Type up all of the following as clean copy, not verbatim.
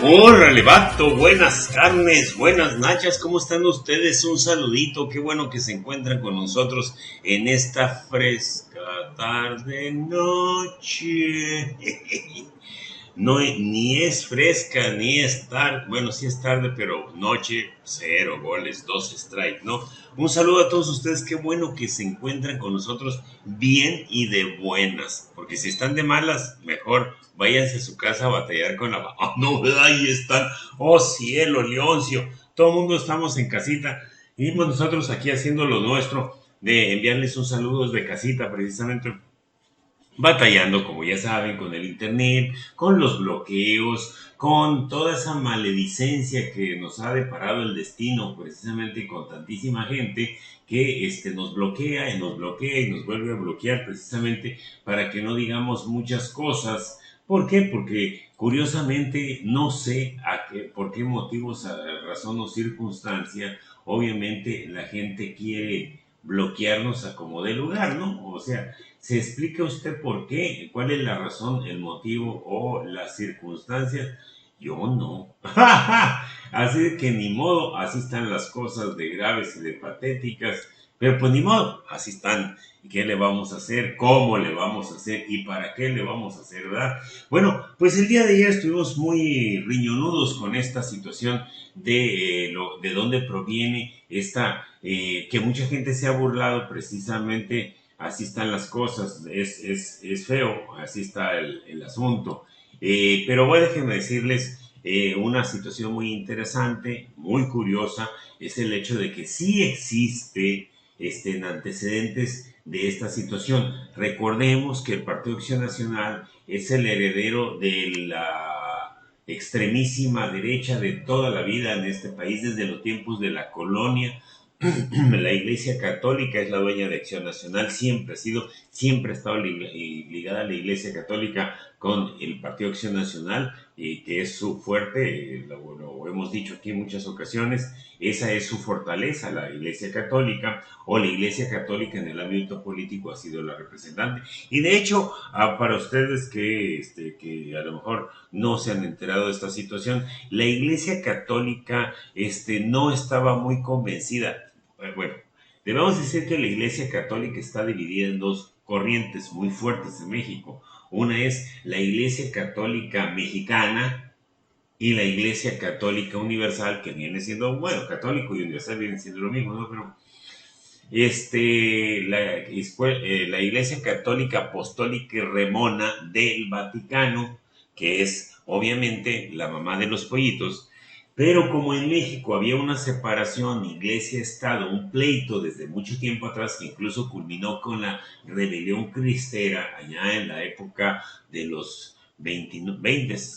Órale, vato, buenas carnes, buenas nachas, ¿cómo están ustedes? Un saludito, qué bueno que se encuentran con nosotros en esta fresca tarde noche. No, ni es fresca, ni es tarde, bueno, sí es tarde, pero noche, cero goles, dos strikes, ¿no? Un saludo a todos ustedes, qué bueno que se encuentran con nosotros bien y de buenas, porque si están de malas, mejor váyanse a su casa a batallar con la... ¡Oh, no! Ahí están, oh cielo, Leoncio, todo el mundo estamos en casita, y nosotros aquí haciendo lo nuestro, de enviarles un saludo de casita, precisamente batallando, como ya saben, con el internet, con los bloqueos, con toda esa maledicencia que nos ha deparado el destino, precisamente con tantísima gente que nos bloquea y nos vuelve a bloquear precisamente para que no digamos muchas cosas. ¿Por qué? Porque curiosamente no sé por qué motivos, a razón o circunstancia, obviamente la gente quiere bloquearnos a como de lugar, ¿no? O sea, ¿se explica usted por qué? ¿Cuál es la razón, el motivo o las circunstancias? Yo no. Así que ni modo, así están las cosas de graves y de patéticas. Pero pues ni modo, así están. ¿Y qué le vamos a hacer? ¿Cómo le vamos a hacer? ¿Y para qué le vamos a hacer? ¿Verdad? Bueno, pues el día de ayer estuvimos muy riñonudos con esta situación de dónde proviene esta, que mucha gente se ha burlado precisamente. Así están las cosas, es feo, así está el asunto. Pero bueno, déjenme decirles una situación muy interesante, muy curiosa, es el hecho de que sí existe antecedentes de esta situación. Recordemos que el Partido Acción Nacional es el heredero de la extremísima derecha de toda la vida en este país desde los tiempos de la colonia. La Iglesia Católica es la dueña de Acción Nacional, siempre ha estado ligada a la Iglesia Católica con el Partido Acción Nacional, que es su fuerte, lo hemos dicho aquí en muchas ocasiones, esa es su fortaleza, la Iglesia Católica, o la Iglesia Católica en el ámbito político ha sido la representante. Y de hecho, para ustedes que a lo mejor no se han enterado de esta situación, la Iglesia Católica no estaba muy convencida. Bueno, debemos decir que la Iglesia Católica está dividida en dos corrientes muy fuertes en México. Una es la Iglesia Católica Mexicana y la Iglesia Católica Universal, que viene siendo, bueno, católico y universal vienen siendo lo mismo, ¿no? Pero la Iglesia Católica Apostólica y Remona del Vaticano, que es obviamente la mamá de los pollitos, pero como en México había una separación iglesia-estado, un pleito desde mucho tiempo atrás que incluso culminó con la rebelión cristera allá en la época de los 20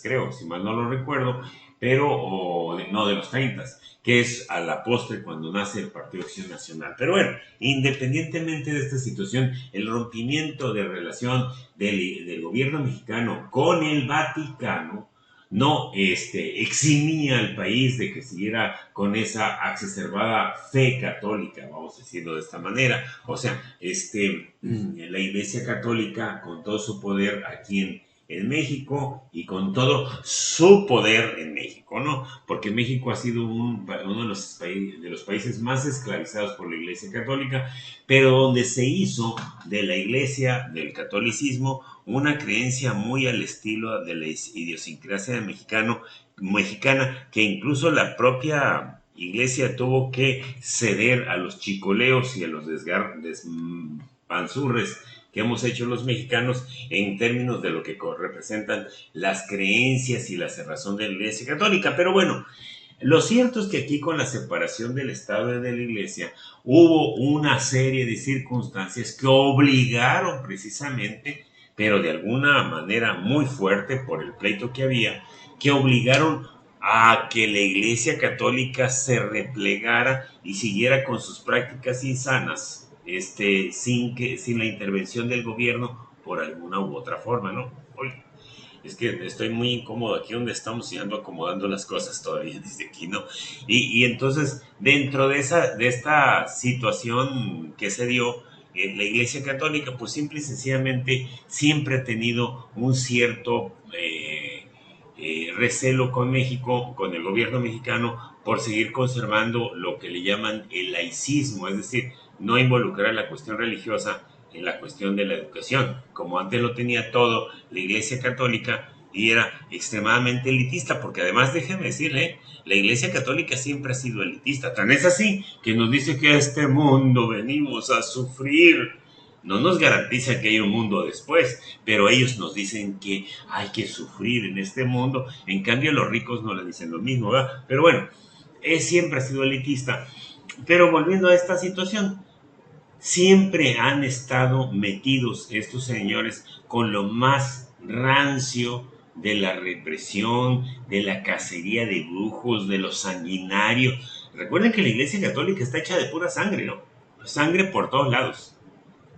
creo, si mal no lo recuerdo, pero no de los 30, que es a la postre cuando nace el Partido Acción Nacional. Pero bueno, independientemente de esta situación, el rompimiento de relación del gobierno mexicano con el Vaticano no eximía al país de que siguiera con esa exacerbada fe católica, vamos a decirlo de esta manera. O sea, la Iglesia Católica, con todo su poder aquí en México y con todo su poder en México, ¿no? Porque México ha sido uno de los países más esclavizados por la Iglesia Católica, pero donde se hizo de la Iglesia, del catolicismo, una creencia muy al estilo de la idiosincrasia mexicana, que incluso la propia Iglesia tuvo que ceder a los chicoleos y a los despanzurres que hemos hecho los mexicanos en términos de lo que representan las creencias y la cerrazón de la Iglesia Católica. Pero bueno, lo cierto es que aquí con la separación del Estado y de la Iglesia hubo una serie de circunstancias que obligaron precisamente, pero de alguna manera muy fuerte por el pleito que había, que obligaron a que la Iglesia Católica se replegara y siguiera con sus prácticas insanas, sin la intervención del gobierno por alguna u otra forma, ¿no? Oye, es que estoy muy incómodo aquí donde estamos y ando acomodando las cosas todavía desde aquí, ¿no? Y entonces, dentro de esta situación que se dio, la Iglesia Católica, pues simple y sencillamente siempre ha tenido un cierto recelo con México, con el gobierno mexicano, por seguir conservando lo que le llaman el laicismo, es decir, no involucrar la cuestión religiosa en la cuestión de la educación, como antes lo tenía todo la Iglesia Católica y era extremadamente elitista, porque además déjeme decirle, la Iglesia Católica siempre ha sido elitista, tan es así que nos dice que a este mundo venimos a sufrir. No nos garantiza que hay un mundo después, pero ellos nos dicen que hay que sufrir en este mundo, en cambio los ricos no le dicen lo mismo, ¿verdad? Pero bueno, siempre ha sido elitista. Pero volviendo a esta situación, siempre han estado metidos estos señores con lo más rancio de la represión, de la cacería de brujos, de los sanguinarios. Recuerden que la Iglesia Católica está hecha de pura sangre, ¿no? Sangre por todos lados.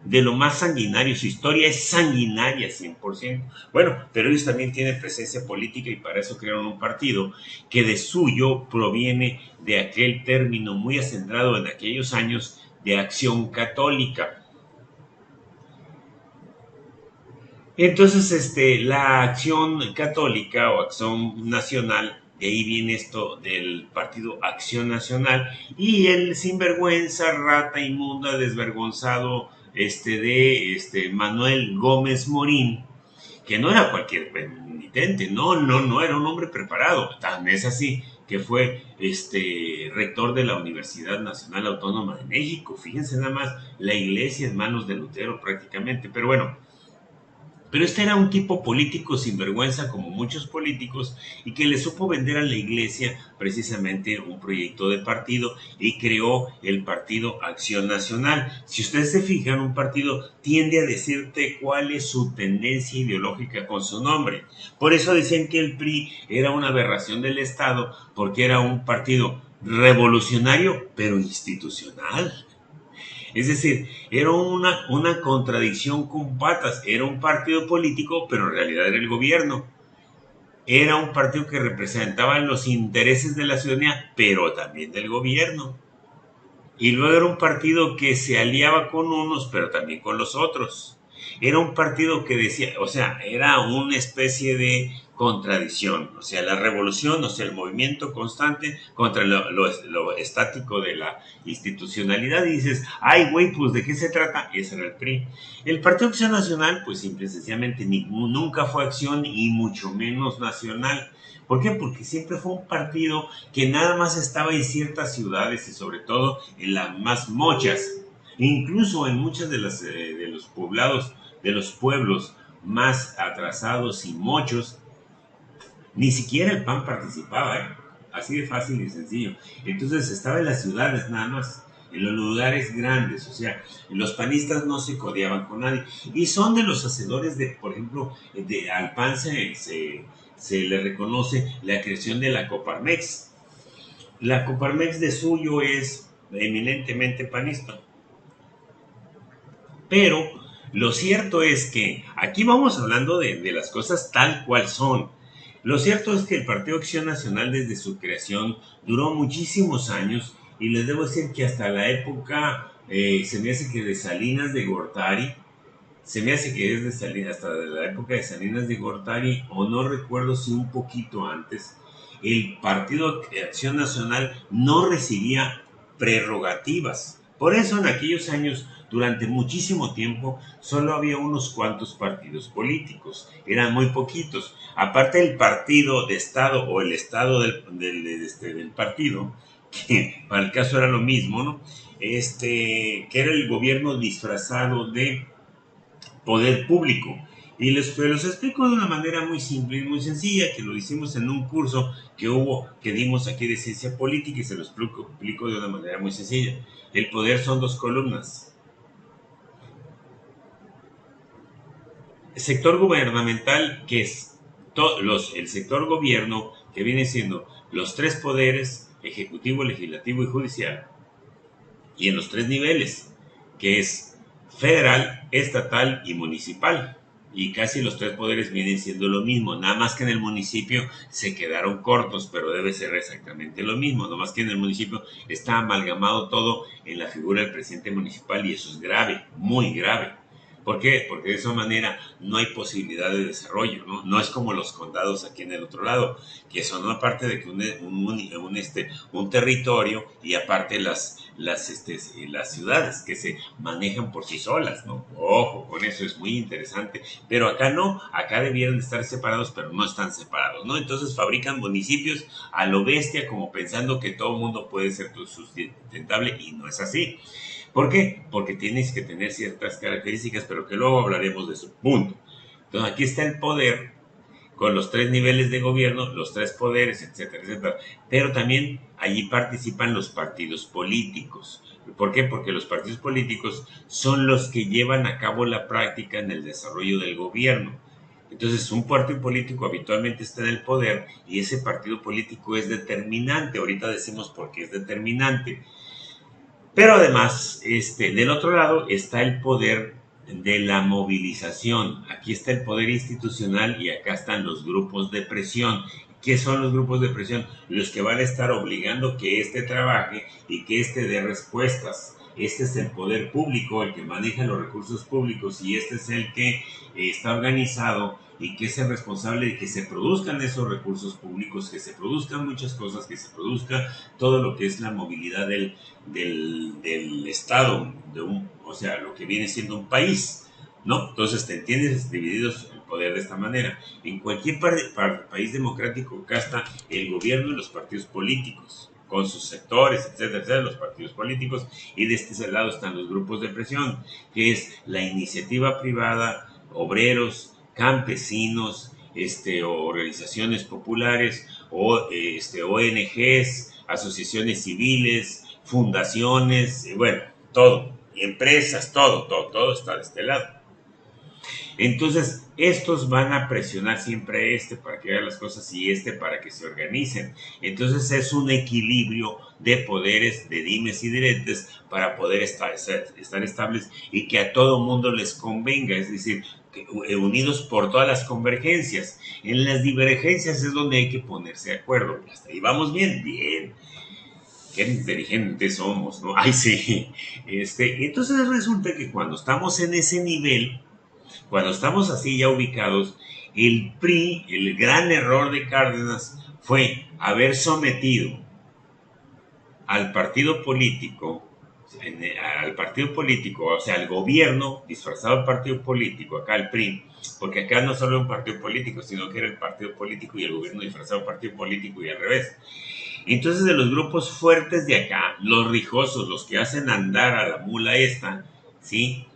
De lo más sanguinario, su historia es sanguinaria 100%. Bueno, pero ellos también tienen presencia política y para eso crearon un partido que de suyo proviene de aquel término muy acendrado en aquellos años de Acción Católica. Entonces, la Acción Católica o Acción Nacional, de ahí viene esto del partido Acción Nacional, y el sinvergüenza, rata inmunda, desvergonzado, de Manuel Gómez Morín, que no era cualquier penitente, no era un hombre preparado, tan es así que fue rector de la Universidad Nacional Autónoma de México. Fíjense nada más, la iglesia en manos de Lutero prácticamente, pero bueno. Pero este era un tipo político sin vergüenza como muchos políticos y que le supo vender a la iglesia precisamente un proyecto de partido y creó el partido Acción Nacional. Si ustedes se fijan, un partido tiende a decirte cuál es su tendencia ideológica con su nombre. Por eso decían que el PRI era una aberración del Estado porque era un partido revolucionario pero institucional. Es decir, era una contradicción con patas. Era un partido político, pero en realidad era el gobierno. Era un partido que representaba los intereses de la ciudadanía, pero también del gobierno. Y luego era un partido que se aliaba con unos, pero también con los otros. Era un partido que decía, o sea, era una especie de contradicción, o sea, la revolución, o sea, el movimiento constante contra lo estático de la institucionalidad, y dices, ay, güey, pues ¿de qué se trata? Ese era el PRI. El Partido Acción Nacional, pues simple y sencillamente nunca fue acción y mucho menos nacional. ¿Por qué? Porque siempre fue un partido que nada más estaba en ciertas ciudades y sobre todo en las más mochas, incluso en muchos de los poblados, de los pueblos más atrasados y mochos, ni siquiera el PAN participaba, ¿eh? Así de fácil y sencillo. Entonces estaba en las ciudades nada más, en los lugares grandes, o sea, los panistas no se codeaban con nadie. Y son de los hacedores de, por ejemplo, al PAN se le reconoce la creación de la Coparmex. La Coparmex de suyo es eminentemente panista. Pero lo cierto es que aquí vamos hablando de las cosas tal cual son. Lo cierto es que el Partido Acción Nacional desde su creación duró muchísimos años y les debo decir que hasta la época, se me hace que de Salinas de Gortari, se me hace que es de Salinas, hasta de la época de Salinas de Gortari, o no recuerdo si un poquito antes, el Partido Acción Nacional no recibía prerrogativas. Por eso en aquellos años, durante muchísimo tiempo, solo había unos cuantos partidos políticos, eran muy poquitos. Aparte del partido de Estado o el Estado del partido, que para el caso era lo mismo, ¿no? Que era el gobierno disfrazado de poder público. Y los explico de una manera muy simple y muy sencilla, que lo hicimos en un curso que dimos aquí de ciencia política y se lo explico de una manera muy sencilla. El poder son dos columnas. El sector gubernamental, que es el sector gobierno, que viene siendo los tres poderes, ejecutivo, legislativo y judicial, y en los tres niveles, que es federal, estatal y municipal. Y casi los tres poderes vienen siendo lo mismo, nada más que en el municipio se quedaron cortos, pero debe ser exactamente lo mismo, nada más que en el municipio está amalgamado todo en la figura del presidente municipal y eso es grave, muy grave. ¿Por qué? Porque de esa manera no hay posibilidad de desarrollo, ¿no? No es como los condados aquí en el otro lado, que son aparte de que un territorio y aparte las ciudades que se manejan por sí solas, ¿no? Ojo, con eso es muy interesante. Pero acá no, acá debieran estar separados, pero no están separados, ¿no? Entonces fabrican municipios a lo bestia, como pensando que todo el mundo puede ser sustentable, y no es así. ¿Por qué? Porque tienes que tener ciertas características, pero que luego hablaremos de eso. Punto. Entonces aquí está el poder con los tres niveles de gobierno, los tres poderes, etcétera, etcétera. Pero también allí participan los partidos políticos. ¿Por qué? Porque los partidos políticos son los que llevan a cabo la práctica en el desarrollo del gobierno. Entonces, un partido político habitualmente está en el poder y ese partido político es determinante. Ahorita decimos por qué es determinante. Pero además, del otro lado está el poder de la movilización. Aquí está el poder institucional y acá están los grupos de presión. ¿Qué son los grupos de presión? Los que van a estar obligando que éste trabaje y que éste dé respuestas. Este es el poder público, el que maneja los recursos públicos, y este es el que está organizado y que es el responsable de que se produzcan esos recursos públicos, que se produzcan muchas cosas, que se produzca todo lo que es la movilidad del Estado, o sea, lo que viene siendo un país, ¿no? Entonces, ¿te entiendes? Divididos el poder de esta manera. En cualquier país democrático, acá está el gobierno y los partidos políticos, con sus sectores, etcétera, etcétera, los partidos políticos, y de este lado están los grupos de presión, que es la iniciativa privada, obreros, campesinos, organizaciones populares, ONGs, asociaciones civiles, fundaciones, bueno, todo, empresas, todo está de este lado. Entonces, estos van a presionar siempre a para que haga las cosas y para que se organicen. Entonces, es un equilibrio de poderes, de dimes y diretes para poder estar estables y que a todo mundo les convenga, es decir, unidos por todas las convergencias. En las divergencias es donde hay que ponerse de acuerdo. Hasta ahí vamos bien, bien. Qué inteligentes somos, ¿no? Ay, sí. Entonces resulta que cuando estamos en ese nivel, cuando estamos así ya ubicados, el PRI, el gran error de Cárdenas fue haber sometido al partido político, o sea, al gobierno disfrazado del partido político, acá el PRI, porque acá no solo era un partido político, sino que era el partido político y el gobierno disfrazado del partido político y al revés. Entonces, de los grupos fuertes de acá, los rijosos, los que hacen andar a la mula ¿sí?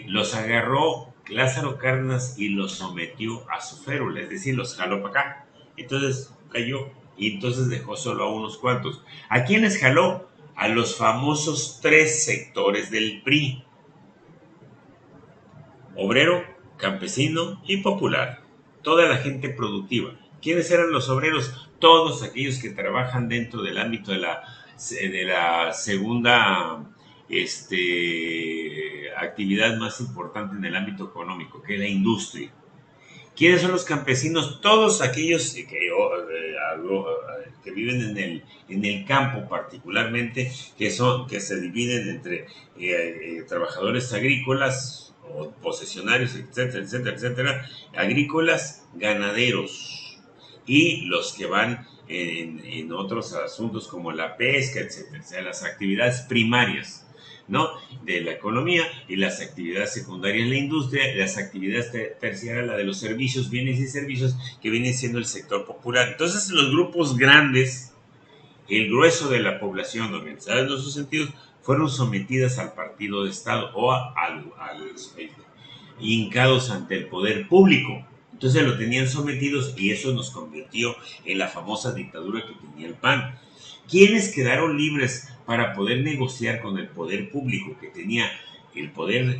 Los agarró Lázaro Cárdenas y los sometió a su férula, es decir, los jaló para acá. Entonces cayó y entonces dejó solo a unos cuantos. ¿A quiénes jaló? A los famosos tres sectores del PRI: obrero, campesino y popular. Toda la gente productiva. ¿Quiénes eran los obreros? Todos aquellos que trabajan dentro del ámbito de la segunda actividad más importante en el ámbito económico, que es la industria. ¿Quiénes son los campesinos? Todos aquellos que viven en el campo, particularmente, que se dividen entre trabajadores agrícolas o posesionarios, etcétera, etcétera, etcétera, agrícolas, ganaderos, y los que van en otros asuntos como la pesca, etcétera, o sea, las actividades primarias, ¿no?, de la economía, y las actividades secundarias, la industria, las actividades terciarias, la de los servicios, bienes y servicios, que viene siendo el sector popular. Entonces, los grupos grandes, el grueso de la población organizada en esos sentidos, fueron sometidas al partido de Estado o hincados ante el poder público. Entonces lo tenían sometidos y eso nos convirtió en la famosa dictadura que tenía el PAN. ¿Quiénes quedaron libres para poder negociar con el poder público, que tenía el poder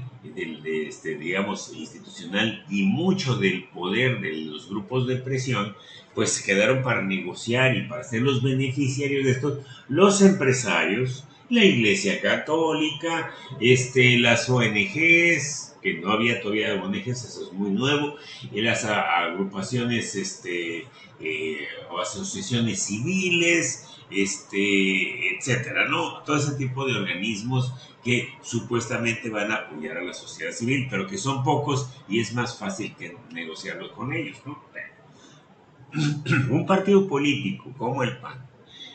digamos, institucional y mucho del poder de los grupos de presión? Pues quedaron para negociar y para ser los beneficiarios de esto los empresarios, la Iglesia Católica, las ONGs, que no había todavía ONGs, eso es muy nuevo, y las agrupaciones asociaciones civiles, etcétera, ¿no? Todo ese tipo de organismos que supuestamente van a apoyar a la sociedad civil, pero que son pocos y es más fácil que negociarlos con ellos, ¿no? Un partido político como el PAN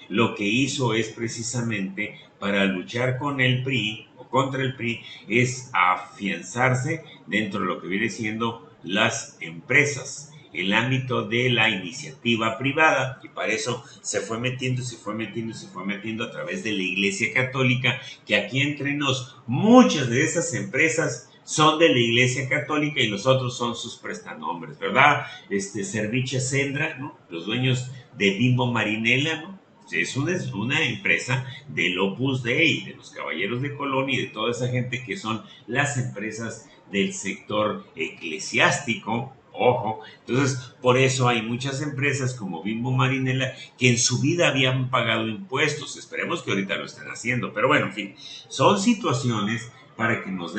lo que hizo es precisamente para luchar con el PRI o contra el PRI es afianzarse dentro de lo que viene siendo las empresas, el ámbito de la iniciativa privada, y para eso se fue metiendo, se fue metiendo, se fue metiendo a través de la Iglesia Católica, que aquí entre nos, muchas de esas empresas son de la Iglesia Católica y los otros son sus prestanombres, ¿verdad? Serviche Sendra, ¿no? Los dueños de Bimbo Marinela, ¿no? Es una empresa del Opus Dei, de los Caballeros de Colón y de toda esa gente que son las empresas del sector eclesiástico. Ojo, entonces por eso hay muchas empresas como Bimbo Marinela que en su vida habían pagado impuestos. Esperemos que ahorita lo estén haciendo, pero bueno, en fin, son situaciones para que nos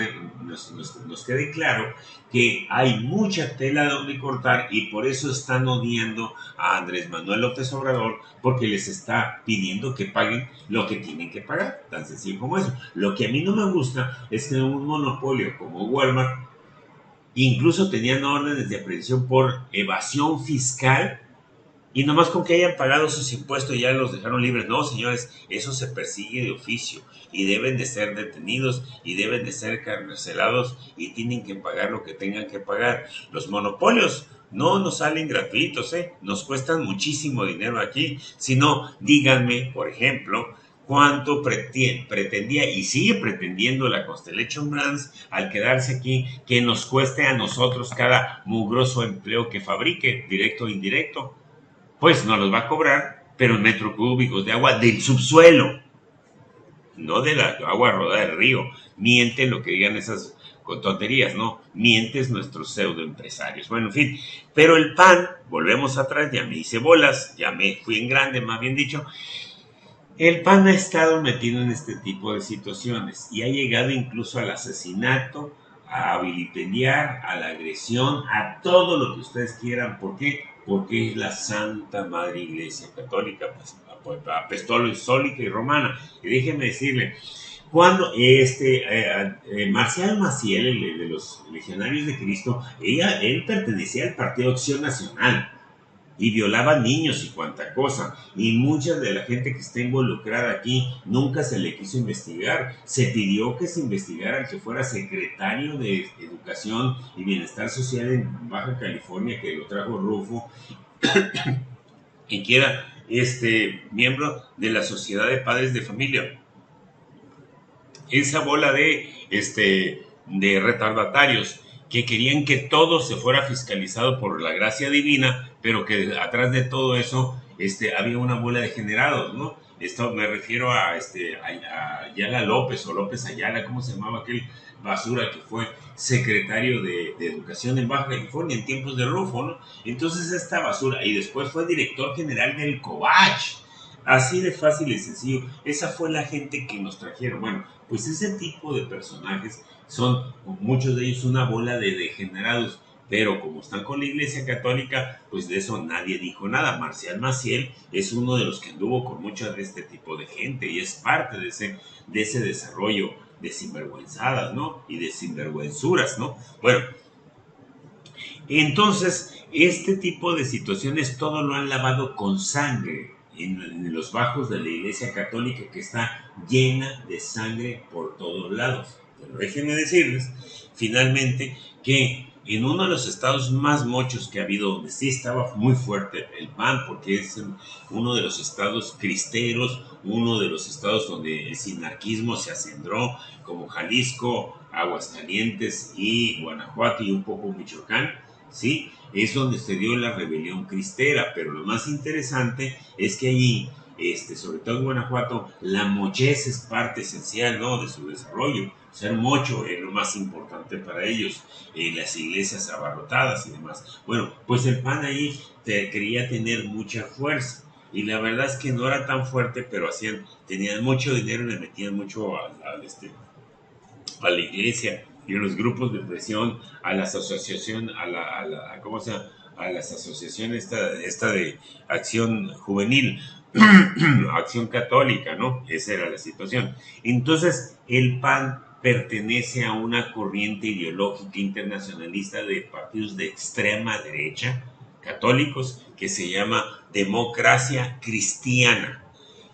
quede claro que hay mucha tela donde cortar y por eso están odiando a Andrés Manuel López Obrador, porque les está pidiendo que paguen lo que tienen que pagar, tan sencillo como eso. Lo que a mí no me gusta es que un monopolio como Walmart incluso tenían órdenes de aprehensión por evasión fiscal y nomás con que hayan pagado sus impuestos ya los dejaron libres. No, señores, eso se persigue de oficio y deben de ser detenidos y deben de ser encarcelados y tienen que pagar lo que tengan que pagar. Los monopolios no nos salen gratuitos, nos cuestan muchísimo dinero aquí. Si no, díganme, por ejemplo, cuánto pretendía y sigue pretendiendo la Constellation Brands al quedarse aquí, que nos cueste a nosotros cada mugroso empleo que fabrique, directo o indirecto. Pues no los va a cobrar, pero en metros cúbicos de agua del subsuelo, no de la agua rodada del río. Mienten lo que digan esas tonterías, ¿no? Mientes nuestros pseudoempresarios. Bueno, en fin, pero el PAN, volvemos atrás, ya me hice bolas, ya me fui en grande, más bien dicho. El PAN ha estado metido en este tipo de situaciones y ha llegado incluso al asesinato, a vilipendiar, a la agresión, a todo lo que ustedes quieran. ¿Por qué? Porque es la Santa Madre Iglesia Católica, pues, apostólica y romana. Y déjenme decirle, cuando Marcial Maciel, el de los Legionarios de Cristo, él pertenecía al Partido Acción Nacional y violaba niños y cuanta cosa. Y mucha de la gente que está involucrada aquí nunca se le quiso investigar. Se pidió que se investigara al que fuera secretario de Educación y Bienestar Social en Baja California, que lo trajo Rufo, y que era miembro de la Sociedad de Padres de Familia. Esa bola de retardatarios que querían que todo se fuera fiscalizado por la gracia divina, pero que atrás de todo eso había una bola de degenerados, ¿no? Esto me refiero a Ayala López o López Ayala, ¿cómo se llamaba aquel basura que fue secretario de Educación en Baja California en tiempos de Rufo, ¿no? Entonces esta basura, y después fue director general del COVACH. Así de fácil y sencillo. Esa fue la gente que nos trajeron. Bueno, pues ese tipo de personajes son, muchos de ellos, una bola de degenerados. Pero como están con la Iglesia Católica, pues de eso nadie dijo nada. Marcial Maciel es uno de los que anduvo con mucha de este tipo de gente y es parte de ese desarrollo de sinvergüenzadas, ¿no? Y de sinvergüenzuras, ¿no? Bueno, entonces, este tipo de situaciones todo lo han lavado con sangre en los bajos de la Iglesia Católica, que está llena de sangre por todos lados. Pero déjenme decirles, finalmente, que en uno de los estados más mochos que ha habido, donde sí estaba muy fuerte el PAN, porque es uno de los estados cristeros, uno de los estados donde el sinarquismo se acendró, como Jalisco, Aguascalientes y Guanajuato y un poco Michoacán, ¿sí? Es donde se dio la rebelión cristera, pero lo más interesante es que allí, sobre todo en Guanajuato, la mochez es parte esencial, ¿no?, de su desarrollo. Ser mocho es lo más importante para ellos, las iglesias abarrotadas y demás. Bueno, pues el PAN ahí quería tener mucha fuerza, y la verdad es que no era tan fuerte, pero tenían mucho dinero y le metían mucho a la iglesia y a los grupos de presión, a las asociaciones, ¿cómo se llama?, a las asociaciones esta de acción juvenil, acción católica, ¿no? Esa era la situación. Entonces, el PAN pertenece a una corriente ideológica internacionalista de partidos de extrema derecha, católicos, que se llama Democracia Cristiana.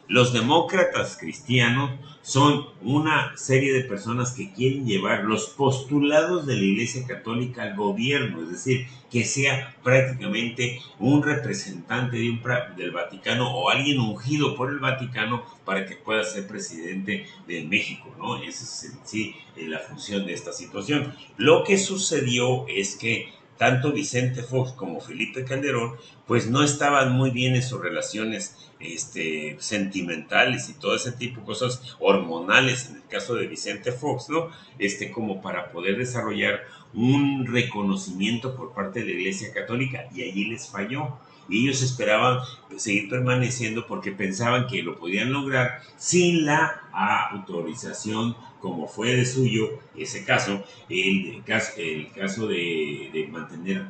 Los demócratas cristianos son una serie de personas que quieren llevar los postulados de la Iglesia Católica al gobierno, es decir, que sea prácticamente un representante del Vaticano o alguien ungido por el Vaticano para que pueda ser presidente de México, ¿no? Esa es en sí la función de esta situación. Lo que sucedió es que tanto Vicente Fox como Felipe Calderón pues no estaban muy bien en sus relaciones sentimentales y todo ese tipo de cosas hormonales, en el caso de Vicente Fox, ¿no? Como para poder desarrollar un reconocimiento por parte de la Iglesia Católica, y allí les falló. Y ellos esperaban seguir permaneciendo porque pensaban que lo podían lograr sin la autorización, como fue de suyo ese caso, el caso de mantener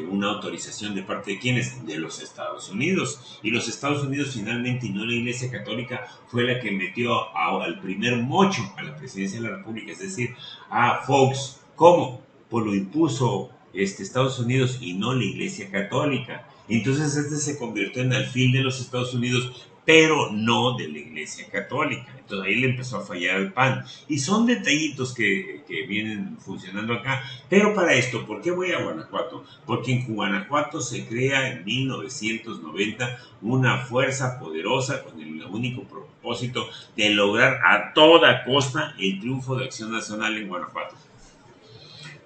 una autorización de parte de quienes, de los Estados Unidos. Y los Estados Unidos finalmente, y no la Iglesia Católica, fue la que metió al primer mocho a la presidencia de la República, es decir, a Fox. ¿Cómo? Pues lo impuso Estados Unidos y no la Iglesia Católica. Entonces se convirtió en alfil de los Estados Unidos, pero no de la Iglesia Católica. Entonces ahí le empezó a fallar al PAN. Y son detallitos que vienen funcionando acá. Pero para esto, ¿por qué voy a Guanajuato? Porque en Guanajuato se crea en 1990 una fuerza poderosa con el único propósito de lograr a toda costa el triunfo de Acción Nacional en Guanajuato.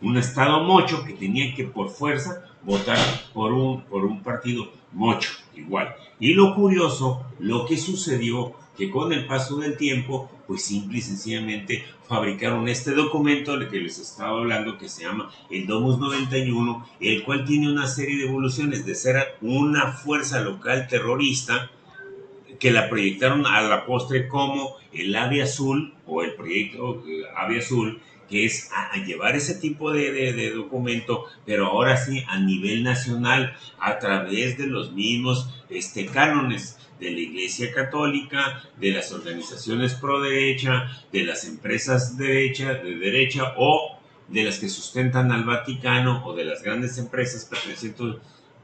Un estado mocho que tenía que por fuerza votar por un partido mocho igual. Y lo curioso, lo que sucedió, que con el paso del tiempo, pues simple y sencillamente fabricaron este documento del que les estaba hablando, que se llama el Domus 91, el cual tiene una serie de evoluciones de ser una fuerza local terrorista, que la proyectaron a la postre como el AVE Azul o el proyecto AVE Azul, que es a llevar ese tipo de documento, pero ahora sí a nivel nacional, a través de los mismos cánones de la Iglesia Católica, de las organizaciones pro derecha, de las empresas de derecha o de las que sustentan al Vaticano, o de las grandes empresas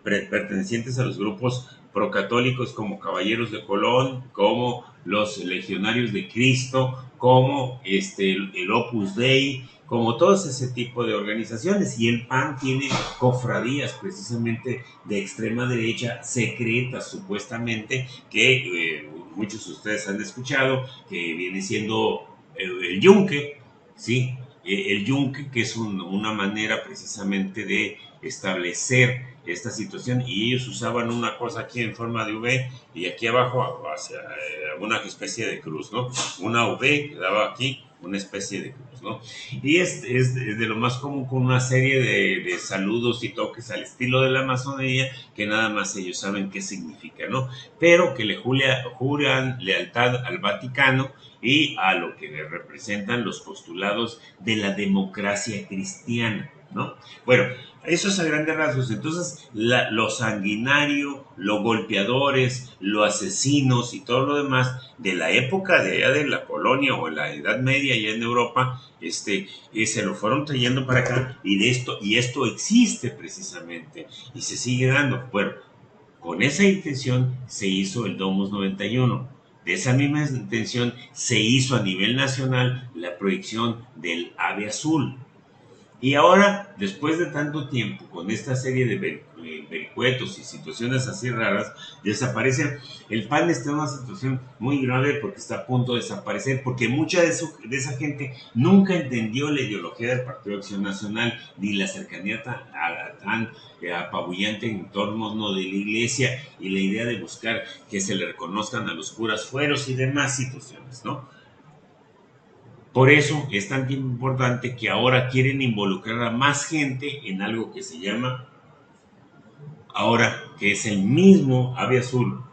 pertenecientes a los grupos procatólicos como Caballeros de Colón, como los Legionarios de Cristo, como el Opus Dei, como todos ese tipo de organizaciones. Y el PAN tiene cofradías precisamente de extrema derecha, secretas supuestamente, que muchos de ustedes han escuchado, que viene siendo el Yunque, ¿sí? El Yunque, que es una manera precisamente de establecer esta situación, y ellos usaban una cosa aquí en forma de V y aquí abajo hacia una especie de cruz, ¿no? Una V que daba aquí una especie de cruz, ¿no? Y es de lo más común, con una serie de saludos y toques al estilo de la masonería, que nada más ellos saben qué significa, ¿no? Pero que le juran lealtad al Vaticano y a lo que le representan los postulados de la democracia cristiana, ¿no? Bueno, eso es a grandes rasgos. Entonces, lo sanguinario, los golpeadores, los asesinos y todo lo demás de la época de allá de la colonia o la Edad Media allá en Europa, se lo fueron trayendo para acá, y esto existe precisamente y se sigue dando. Bueno, con esa intención se hizo el Domus 91. De esa misma intención se hizo a nivel nacional la proyección del AVE Azul. Y ahora, después de tanto tiempo, con esta serie de vericuetos y situaciones así raras, desaparece. El PAN está en una situación muy grave porque está a punto de desaparecer, porque mucha de esa gente nunca entendió la ideología del Partido de Acción Nacional, ni la cercanía tan apabullante en torno de la iglesia, y la idea de buscar que se le reconozcan a los curas fueros y demás situaciones, ¿no? Por eso es tan importante que ahora quieren involucrar a más gente en algo que se llama, ahora, que es el mismo AVE Azul,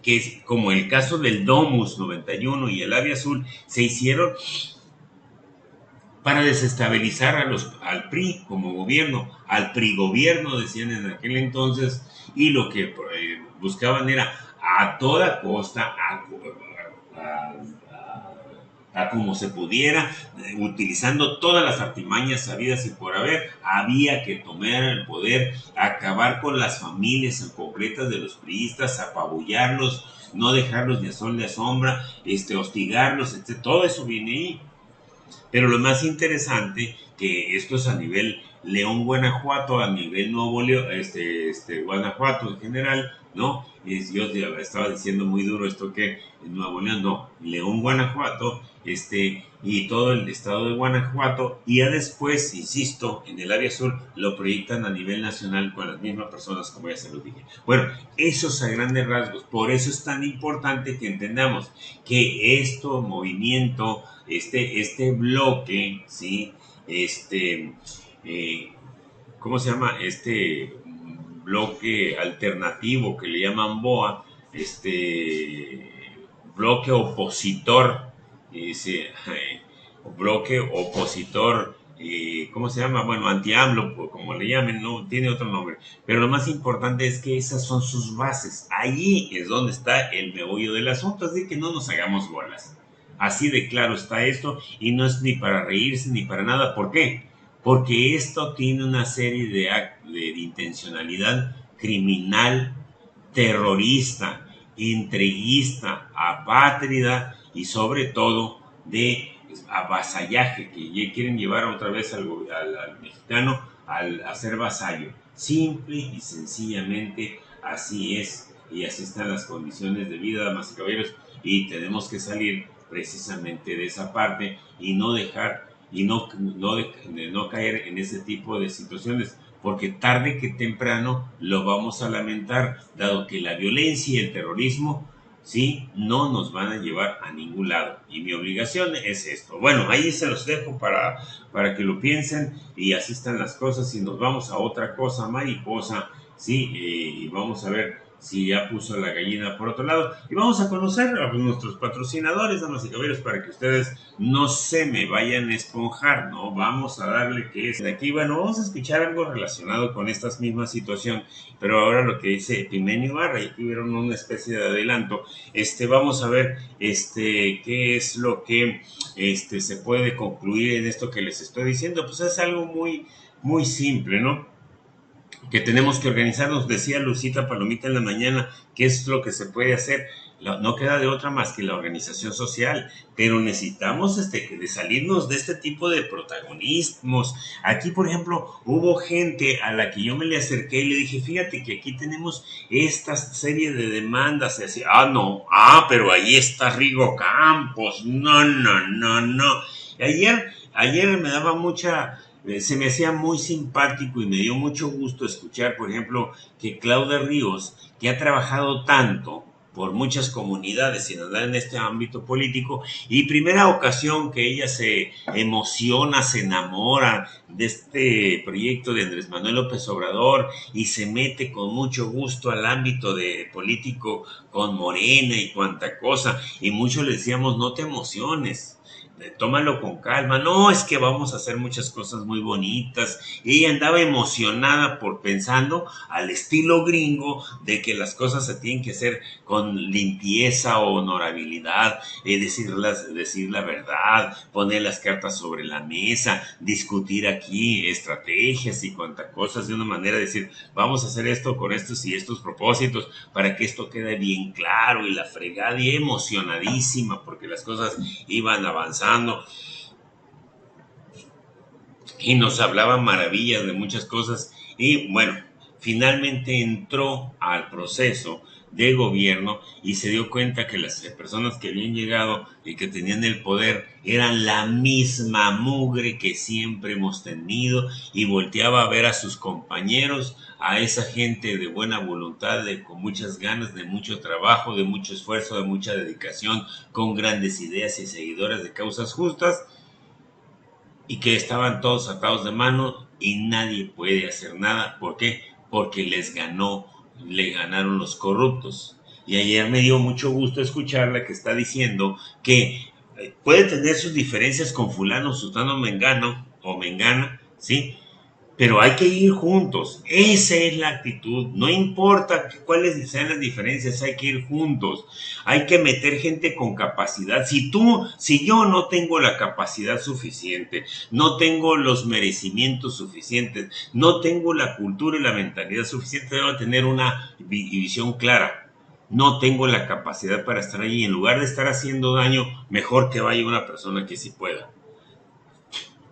que es como el caso del Domus 91 y el AVE Azul, se hicieron para desestabilizar al PRI como gobierno, al PRI gobierno decían en aquel entonces, y lo que buscaban era a toda costa, a como se pudiera, utilizando todas las artimañas sabidas y por haber, había que tomar el poder, acabar con las familias completas de los priistas, apabullarlos, no dejarlos ni a sol ni a sombra, hostigarlos, todo eso viene ahí. Pero lo más interesante, que esto es a nivel León, Guanajuato, a nivel Nuevo León, Guanajuato en general, ¿no? Yo estaba diciendo muy duro esto que en Nuevo León, no, León, Guanajuato, y todo el estado de Guanajuato, y ya después, insisto, en el área sur lo proyectan a nivel nacional con las mismas personas, como ya se lo dije. Bueno, esos a grandes rasgos, por eso es tan importante que entendamos que movimiento, este bloque, ¿sí? Eh, ¿Cómo se llama? Este bloque alternativo que le llaman BOA, bloque opositor, bloque opositor, ¿cómo se llama? Bueno, anti-AMLO, como le llamen, no tiene otro nombre. Pero lo más importante es que esas son sus bases. Allí es donde está el meollo del asunto, así que no nos hagamos bolas. Así de claro está esto, y no es ni para reírse ni para nada. ¿Por qué? Porque esto tiene una serie de intencionalidad criminal, terrorista, entreguista, apátrida y sobre todo de avasallaje, que quieren llevar otra vez al mexicano a ser vasallo. Simple y sencillamente así es, y así están las condiciones de vida, damas y caballeros, y tenemos que salir precisamente de esa parte y no dejar y no caer en ese tipo de situaciones, porque tarde que temprano lo vamos a lamentar, dado que la violencia y el terrorismo, sí, no nos van a llevar a ningún lado, y mi obligación es esto. Bueno, ahí se los dejo para que lo piensen, y así están las cosas, y nos vamos a otra cosa mariposa, sí, y vamos a ver si ya puso la gallina por otro lado, y vamos a conocer a nuestros patrocinadores, damas y caballeros, para que ustedes no se me vayan a esponjar, ¿no? Vamos a darle que es de aquí. Bueno, vamos a escuchar algo relacionado con esta misma situación, pero ahora lo que dice Epimenio Ibarra, y aquí vieron una especie de adelanto. Vamos a ver qué es lo que se puede concluir en esto que les estoy diciendo. Pues es algo muy, muy simple, ¿no? Que tenemos que organizarnos, decía Lucita Palomita en la mañana, qué es lo que se puede hacer. No queda de otra más que la organización social, pero necesitamos de salirnos de este tipo de protagonismos. Aquí, por ejemplo, hubo gente a la que yo me le acerqué y le dije, fíjate que aquí tenemos esta serie de demandas, y así, pero ahí está Rigo Campos, no. Ayer me daba se me hacía muy simpático y me dio mucho gusto escuchar, por ejemplo, que Claudia Ríos, que ha trabajado tanto por muchas comunidades y en este ámbito político, y primera ocasión que ella se emociona, se enamora de este proyecto de Andrés Manuel López Obrador y se mete con mucho gusto al ámbito de político con Morena y cuanta cosa, y muchos le decíamos, no te emociones, tómalo con calma, no, es que vamos a hacer muchas cosas muy bonitas. Y ella andaba emocionada pensando al estilo gringo de que las cosas se tienen que hacer con limpieza o honorabilidad, decir la verdad, poner las cartas sobre la mesa, discutir aquí estrategias y cuantas cosas de una manera, decir, vamos a hacer esto con estos y estos propósitos para que esto quede bien claro, y la fregada, y emocionadísima porque las cosas iban avanzando. Y nos hablaba maravillas de muchas cosas, y bueno, finalmente entró al proceso de gobierno y se dio cuenta que las personas que habían llegado y que tenían el poder eran la misma mugre que siempre hemos tenido, y volteaba a ver a sus compañeros, a esa gente de buena voluntad, con muchas ganas, de mucho trabajo, de mucho esfuerzo, de mucha dedicación, con grandes ideas y seguidoras de causas justas, y que estaban todos atados de mano y nadie puede hacer nada. ¿Por qué? Porque le ganaron los corruptos. Y ayer me dio mucho gusto escucharla que está diciendo que Puede tener sus diferencias con fulano, sutano, mengano o mengana, ¿sí? Pero hay que ir juntos. Esa es la actitud. No importa cuáles sean las diferencias, hay que ir juntos. Hay que meter gente con capacidad. Si yo no tengo la capacidad suficiente, no tengo los merecimientos suficientes, no tengo la cultura y la mentalidad suficiente, debo tener una visión clara. No tengo la capacidad para estar allí. En lugar de estar haciendo daño, mejor que vaya una persona que sí pueda,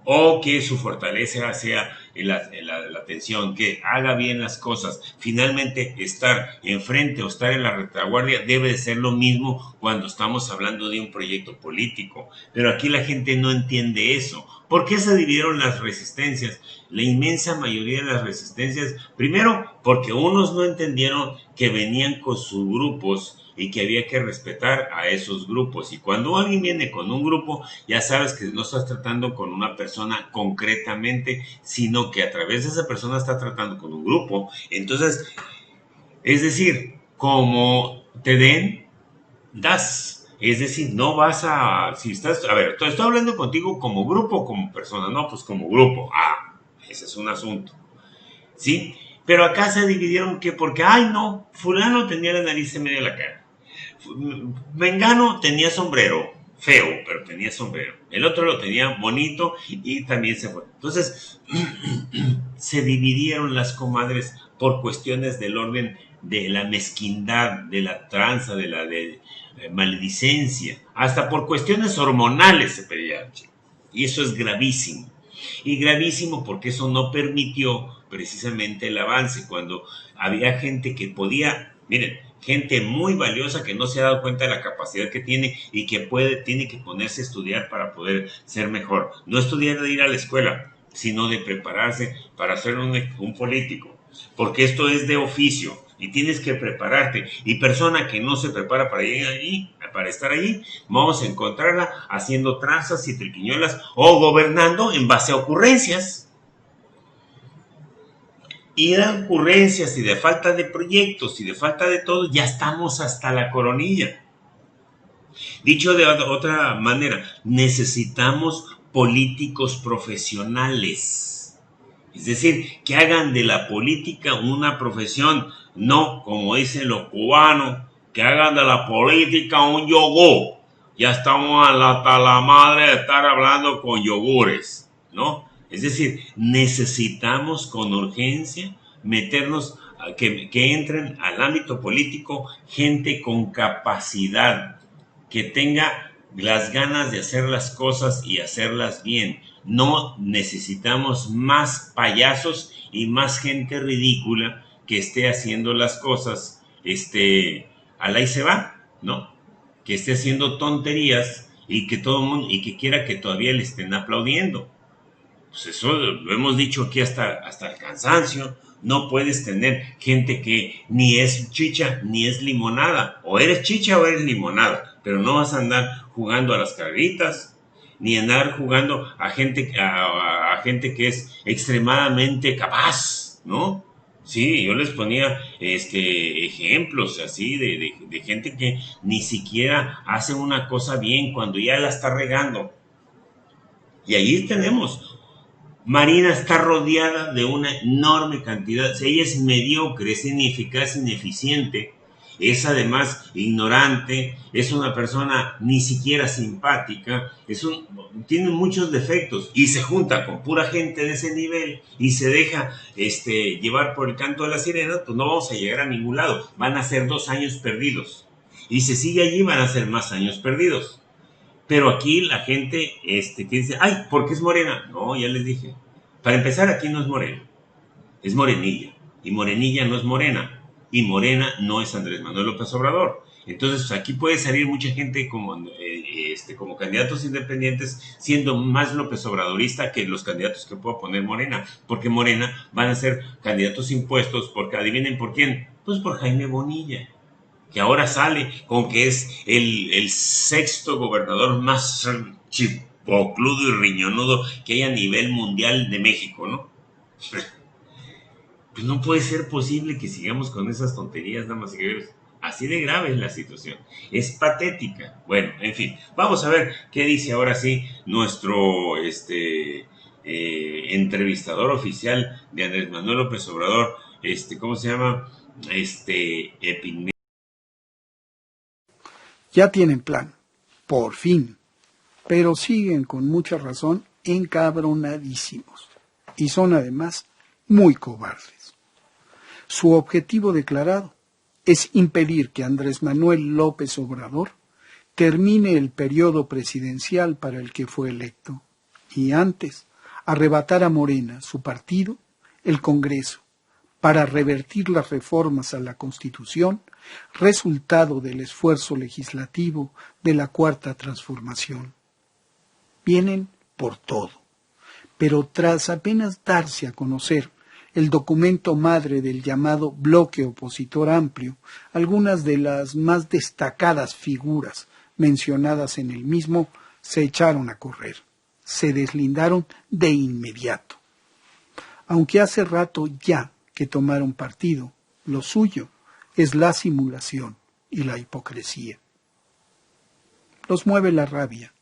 o que su fortaleza sea la atención, que haga bien las cosas. Finalmente, estar enfrente o estar en la retaguardia debe de ser lo mismo cuando estamos hablando de un proyecto político. Pero aquí la gente no entiende eso. ¿Por qué se dividieron las resistencias? La inmensa mayoría de las resistencias, primero, porque unos no entendieron que venían con sus grupos y que había que respetar a esos grupos. Y cuando alguien viene con un grupo, ya sabes que no estás tratando con una persona concretamente, sino que a través de esa persona está tratando con un grupo. Entonces, es decir, como te den, das. Es decir, no vas a, si estás, a ver, estoy hablando contigo como grupo o como persona. No, pues como grupo. Ese es un asunto, ¿sí? Pero acá se dividieron que porque, ay no, fulano tenía la nariz en medio de la cara, Mengano tenía sombrero, feo, pero tenía sombrero. El otro lo tenía bonito y también se fue. Entonces, se dividieron las comadres por cuestiones del orden de la mezquindad, de la tranza, de la maledicencia, hasta por cuestiones hormonales se pelearon. Y eso es gravísimo. Y gravísimo porque eso no permitió precisamente el avance. Cuando había gente que podía, miren, gente muy valiosa que no se ha dado cuenta de la capacidad que tiene y que tiene que ponerse a estudiar para poder ser mejor. No estudiar de ir a la escuela, sino de prepararse para ser un político. Porque esto es de oficio y tienes que prepararte. Y persona que no se prepara para ir allí, para estar allí, vamos a encontrarla haciendo tranzas y triquiñuelas o gobernando en base a ocurrencias. Y de ocurrencias y de falta de proyectos y de falta de todo, ya estamos hasta la coronilla. Dicho de otra manera, necesitamos políticos profesionales. Es decir, que hagan de la política una profesión, no como dicen los cubanos, que hagan de la política un yogur. Ya estamos hasta la madre de estar hablando con yogures, ¿no? Es decir, necesitamos con urgencia meternos, que entren al ámbito político gente con capacidad, que tenga las ganas de hacer las cosas y hacerlas bien. No necesitamos más payasos y más gente ridícula que esté haciendo las cosas, al ahí se va, ¿no? Que esté haciendo tonterías y que todo el mundo, y que quiera que todavía le estén aplaudiendo. Pues eso lo hemos dicho aquí hasta el cansancio. No puedes tener gente que ni es chicha ni es limonada. O eres chicha o eres limonada. Pero no vas a andar jugando a las carritas, ni andar jugando a gente que es extremadamente capaz, ¿no? Sí, yo les ponía ejemplos así de gente que ni siquiera hace una cosa bien cuando ya la está regando. Y ahí tenemos. Marina está rodeada de una enorme cantidad. Ella es mediocre, es ineficaz, ineficiente, es además ignorante, es una persona ni siquiera simpática, tiene muchos defectos y se junta con pura gente de ese nivel y se deja llevar por el canto de la sirena, pues no vamos a llegar a ningún lado. Van a ser 2 años perdidos. Y si sigue allí van a ser más años perdidos. Pero aquí la gente que dice, ay, ¿por qué es morena? No, ya les dije. Para empezar, aquí no es morena, es morenilla. Y morenilla no es morena. Y morena no es Andrés Manuel López Obrador. Entonces, aquí puede salir mucha gente como candidatos independientes, siendo más López Obradorista que los candidatos que pueda poner Morena. Porque Morena van a ser candidatos impuestos, porque adivinen por quién. Pues por Jaime Bonilla, que ahora sale con que es el sexto gobernador más chipocludo y riñonudo que hay a nivel mundial de México, ¿no? Pues no puede ser posible que sigamos con esas tonterías, damas y caballeros. Así de grave es la situación. Es patética. Bueno, en fin, vamos a ver qué dice ahora sí nuestro entrevistador oficial de Andrés Manuel López Obrador, ¿cómo se llama? Epineda. Ya tienen plan, por fin, pero siguen con mucha razón encabronadísimos y son además muy cobardes. Su objetivo declarado es impedir que Andrés Manuel López Obrador termine el periodo presidencial para el que fue electo y antes arrebatar a Morena, su partido, el Congreso, para revertir las reformas a la Constitución, resultado del esfuerzo legislativo de la Cuarta Transformación. Vienen por todo, pero tras apenas darse a conocer el documento madre del llamado bloque opositor amplio, algunas de las más destacadas figuras mencionadas en el mismo se echaron a correr, se deslindaron de inmediato. Aunque hace rato ya que tomaron partido, lo suyo es la simulación y la hipocresía. Los mueve la rabia,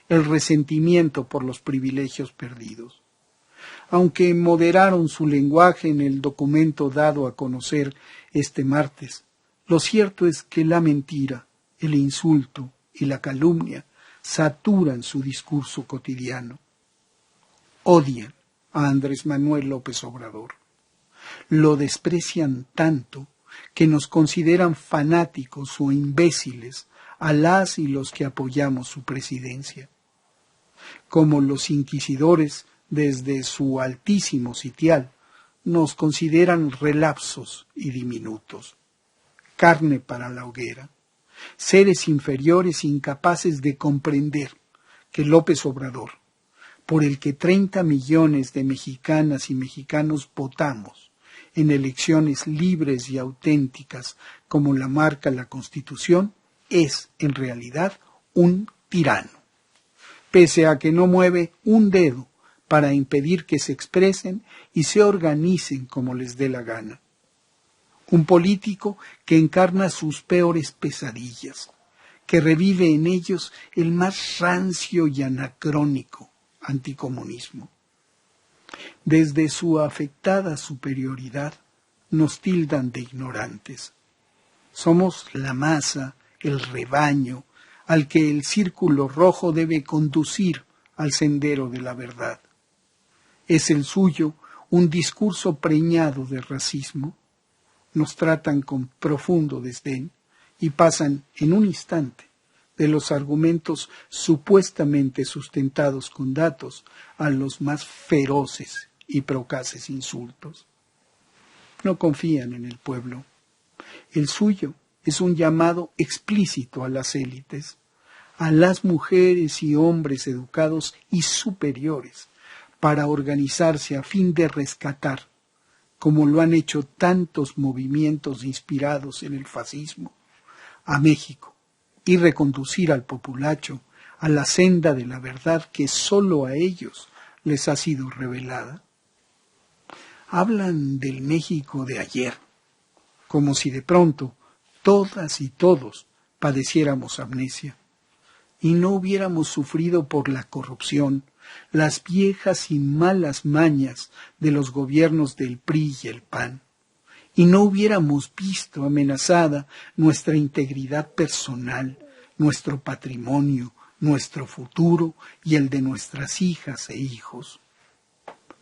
el resentimiento por los privilegios perdidos. Aunque moderaron su lenguaje en el documento dado a conocer este martes, lo cierto es que la mentira, el insulto y la calumnia saturan su discurso cotidiano. Odian a Andrés Manuel López Obrador. Lo desprecian tanto que nos consideran fanáticos o imbéciles a las y los que apoyamos su presidencia. Como los inquisidores, desde su altísimo sitial, nos consideran relapsos y diminutos, carne para la hoguera, seres inferiores incapaces de comprender que López Obrador, por el que 30 millones de mexicanas y mexicanos votamos en elecciones libres y auténticas como la marca la Constitución, es en realidad un tirano, pese a que no mueve un dedo para impedir que se expresen y se organicen como les dé la gana. Un político que encarna sus peores pesadillas, que revive en ellos el más rancio y anacrónico anticomunismo. Desde su afectada superioridad nos tildan de ignorantes. Somos la masa, el rebaño, al que el círculo rojo debe conducir al sendero de la verdad. Es el suyo un discurso preñado de racismo. Nos tratan con profundo desdén y pasan en un instante de los argumentos supuestamente sustentados con datos a los más feroces y procaces insultos. No confían en el pueblo. El suyo es un llamado explícito a las élites, a las mujeres y hombres educados y superiores, para organizarse a fin de rescatar, como lo han hecho tantos movimientos inspirados en el fascismo, a México, y reconducir al populacho a la senda de la verdad que sólo a ellos les ha sido revelada. Hablan del México de ayer, como si de pronto todas y todos padeciéramos amnesia y no hubiéramos sufrido por la corrupción, las viejas y malas mañas de los gobiernos del PRI y el PAN, y no hubiéramos visto amenazada nuestra integridad personal, nuestro patrimonio, nuestro futuro y el de nuestras hijas e hijos.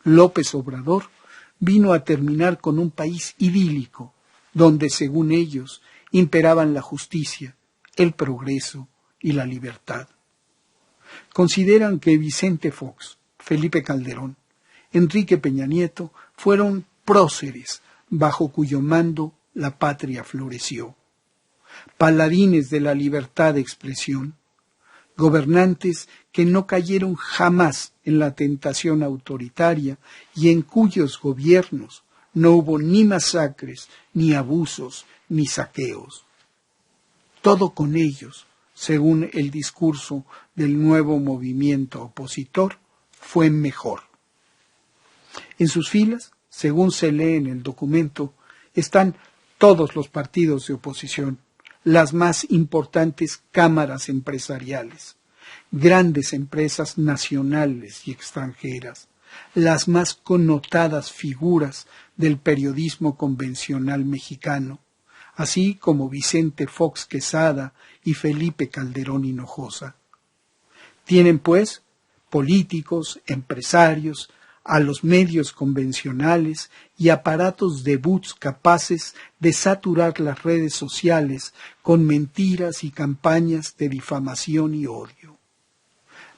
López Obrador vino a terminar con un país idílico, donde, según ellos, imperaban la justicia, el progreso y la libertad. Consideran que Vicente Fox, Felipe Calderón, Enrique Peña Nieto fueron próceres bajo cuyo mando la patria floreció, paladines de la libertad de expresión, gobernantes que no cayeron jamás en la tentación autoritaria y en cuyos gobiernos no hubo ni masacres, ni abusos, ni saqueos. Todo con ellos, según el discurso del nuevo movimiento opositor, fue mejor. En sus filas, según se lee en el documento, están todos los partidos de oposición, las más importantes cámaras empresariales, grandes empresas nacionales y extranjeras, las más connotadas figuras del periodismo convencional mexicano, así como Vicente Fox Quesada y Felipe Calderón Hinojosa. Tienen, pues, políticos, empresarios, a los medios convencionales y aparatos de bots capaces de saturar las redes sociales con mentiras y campañas de difamación y odio.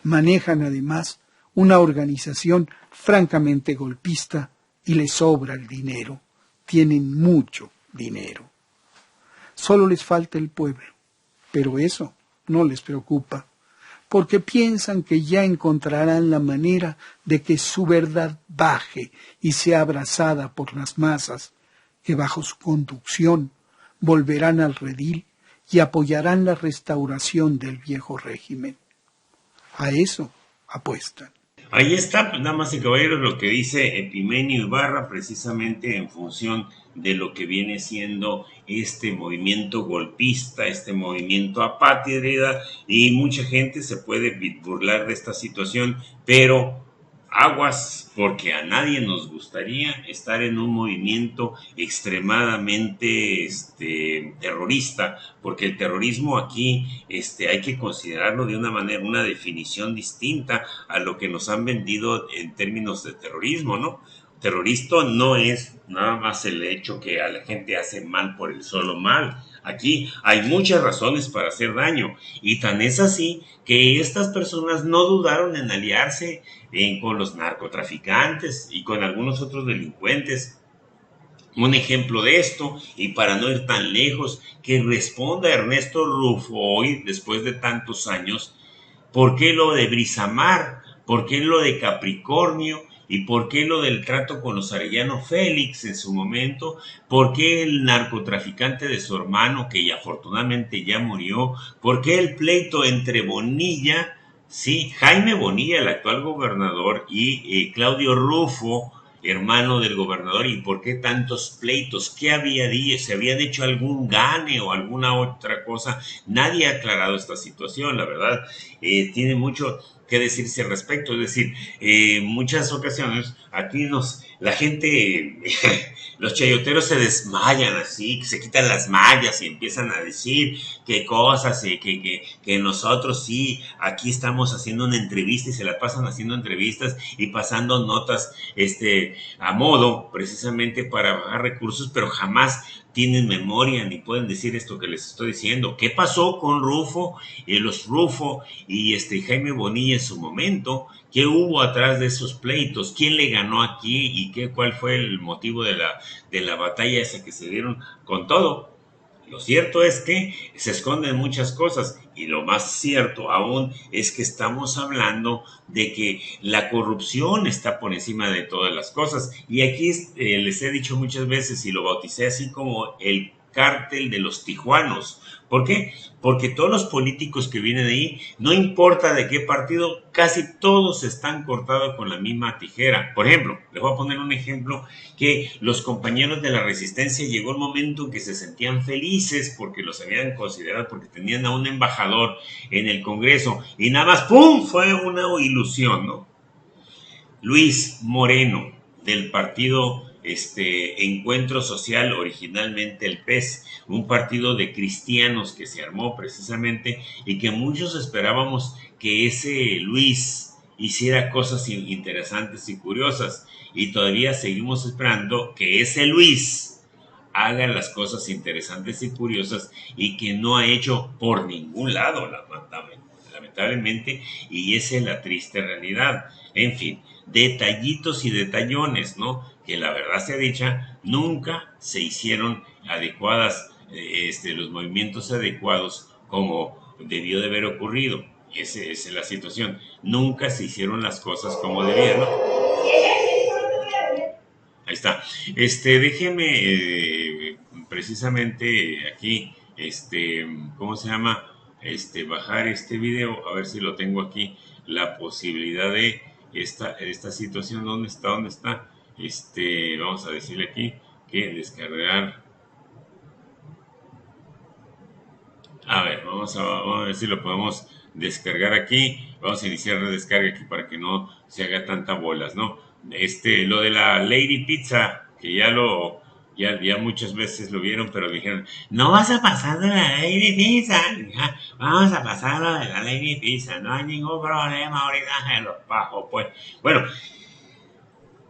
Manejan además una organización francamente golpista y les sobra el dinero. Tienen mucho dinero. Solo les falta el pueblo, pero eso no les preocupa, porque piensan que ya encontrarán la manera de que su verdad baje y sea abrazada por las masas, que bajo su conducción volverán al redil y apoyarán la restauración del viejo régimen. A eso apuestan. Ahí está, pues, damas y caballeros, lo que dice Epimenio Ibarra, precisamente en función de lo que viene siendo este movimiento golpista, este movimiento apátrida, y mucha gente se puede burlar de esta situación, pero aguas, porque a nadie nos gustaría estar en un movimiento extremadamente terrorista, porque el terrorismo aquí hay que considerarlo de una manera, una definición distinta a lo que nos han vendido en términos de terrorismo, ¿no? Terrorista no es nada más el hecho que a la gente hace mal por el solo mal. Aquí hay muchas razones para hacer daño, y tan es así que estas personas no dudaron en aliarse con los narcotraficantes y con algunos otros delincuentes. Un ejemplo de esto, y para no ir tan lejos, que responda Ernesto Rufo hoy, después de tantos años, ¿por qué lo de Brisamar? ¿Por qué lo de Capricornio? ¿Y por qué lo del trato con los Arellano Félix en su momento? ¿Por qué el narcotraficante de su hermano, que ya afortunadamente ya murió? ¿Por qué el pleito entre Bonilla, sí, Jaime Bonilla, el actual gobernador, y Claudio Rufo, hermano del gobernador? ¿Y por qué tantos pleitos? ¿Qué había dicho? ¿Se habían hecho algún gane o alguna otra cosa? Nadie ha aclarado esta situación, la verdad. Tiene mucho que decirse al respecto. Es decir, muchas ocasiones aquí la gente, los chayoteros se desmayan así, que se quitan las mallas y empiezan a decir qué cosas, que nosotros sí, aquí estamos haciendo una entrevista, y se la pasan haciendo entrevistas y pasando notas a modo, precisamente para bajar recursos, pero jamás tienen memoria ni pueden decir esto que les estoy diciendo. ¿Qué pasó con Rufo, los Rufo y Jaime Bonilla en su momento? ¿Qué hubo atrás de esos pleitos? ¿Quién le ganó aquí? ¿Y cuál fue el motivo de la batalla esa que se dieron con todo? Lo cierto es que se esconden muchas cosas, y lo más cierto aún es que estamos hablando de que la corrupción está por encima de todas las cosas. Y aquí les he dicho muchas veces, y lo bauticé así como el cártel de los tijuanos. ¿Por qué? Porque todos los políticos que vienen ahí, no importa de qué partido, casi todos están cortados con la misma tijera. Por ejemplo, les voy a poner un ejemplo, que los compañeros de la Resistencia llegó un momento en que se sentían felices porque los habían considerado, porque tenían a un embajador en el Congreso, y nada más, ¡pum!, fue una ilusión, ¿no? Luis Moreno, del partido Encuentro Social, originalmente el PES, un partido de cristianos que se armó precisamente, y que muchos esperábamos que ese Luis hiciera cosas interesantes y curiosas, y todavía seguimos esperando que ese Luis haga las cosas interesantes y curiosas, y que no ha hecho por ningún lado, lamentablemente, y esa es la triste realidad. En fin, detallitos y detallones, ¿no? Que la verdad sea dicha, nunca se hicieron adecuadas, los movimientos adecuados como debió de haber ocurrido. Esa es la situación. Nunca se hicieron las cosas como debían, ¿no? Ahí está. Déjeme precisamente aquí, ¿cómo se llama? Bajar este video, a ver si lo tengo aquí, la posibilidad de esta situación. ¿Dónde está? Vamos a decirle aquí que descargar vamos a ver si lo podemos descargar aquí. Vamos a iniciar la descarga aquí para que no se haga tanta bolas, ¿no? Lo de la Lady Pizza, que ya muchas veces lo vieron, pero dijeron, no vas a pasar de la Lady Pizza. Ya, vamos a pasar lo de la Lady Pizza, no hay ningún problema, ahorita se los bajo, pues. Bueno,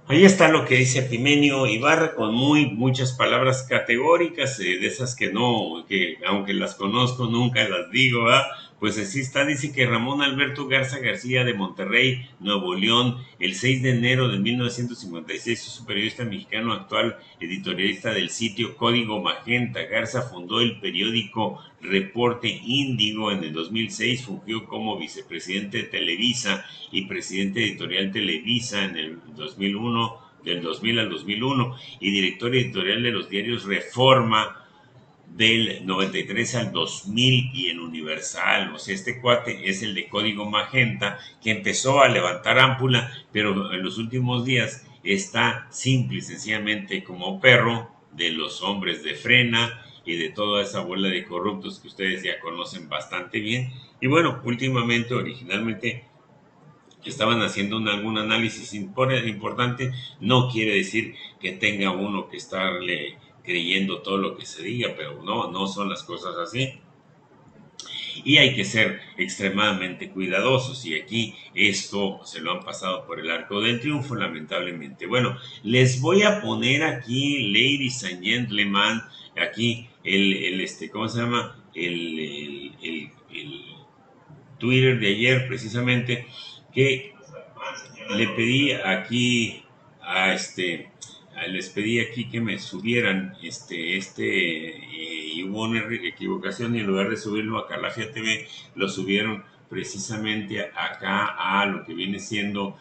ahí está lo que dice Epimenio Ibarra con muchas palabras categóricas, de esas que no, que aunque las conozco nunca las digo, ¿verdad? Pues así está, dice que Ramón Alberto Garza García de Monterrey, Nuevo León, el 6 de enero de 1956, es un periodista mexicano actual, editorialista del sitio Código Magenta. Garza fundó el periódico Reporte Índigo en el 2006, fungió como vicepresidente de Televisa y presidente editorial Televisa en el 2001, del 2000 al 2001, y director editorial de los diarios Reforma del 93 al 2000 y en Universal. O sea, este cuate es el de Código Magenta, que empezó a levantar ámpula, pero en los últimos días está simple y sencillamente como perro de los hombres de Frena y de toda esa bola de corruptos que ustedes ya conocen bastante bien. Y bueno, últimamente, originalmente, estaban haciendo algún análisis importante, no quiere decir que tenga uno que estarle creyendo todo lo que se diga, pero no son las cosas así. Y hay que ser extremadamente cuidadosos, y aquí esto se lo han pasado por el arco del triunfo, lamentablemente. Bueno, les voy a poner aquí, ladies and gentlemen, aquí ¿cómo se llama? El Twitter de ayer, precisamente, que le pedí aquí les pedí aquí que me subieran y hubo una equivocación, y en lugar de subirlo a Calafia TV, lo subieron precisamente acá a lo que viene siendo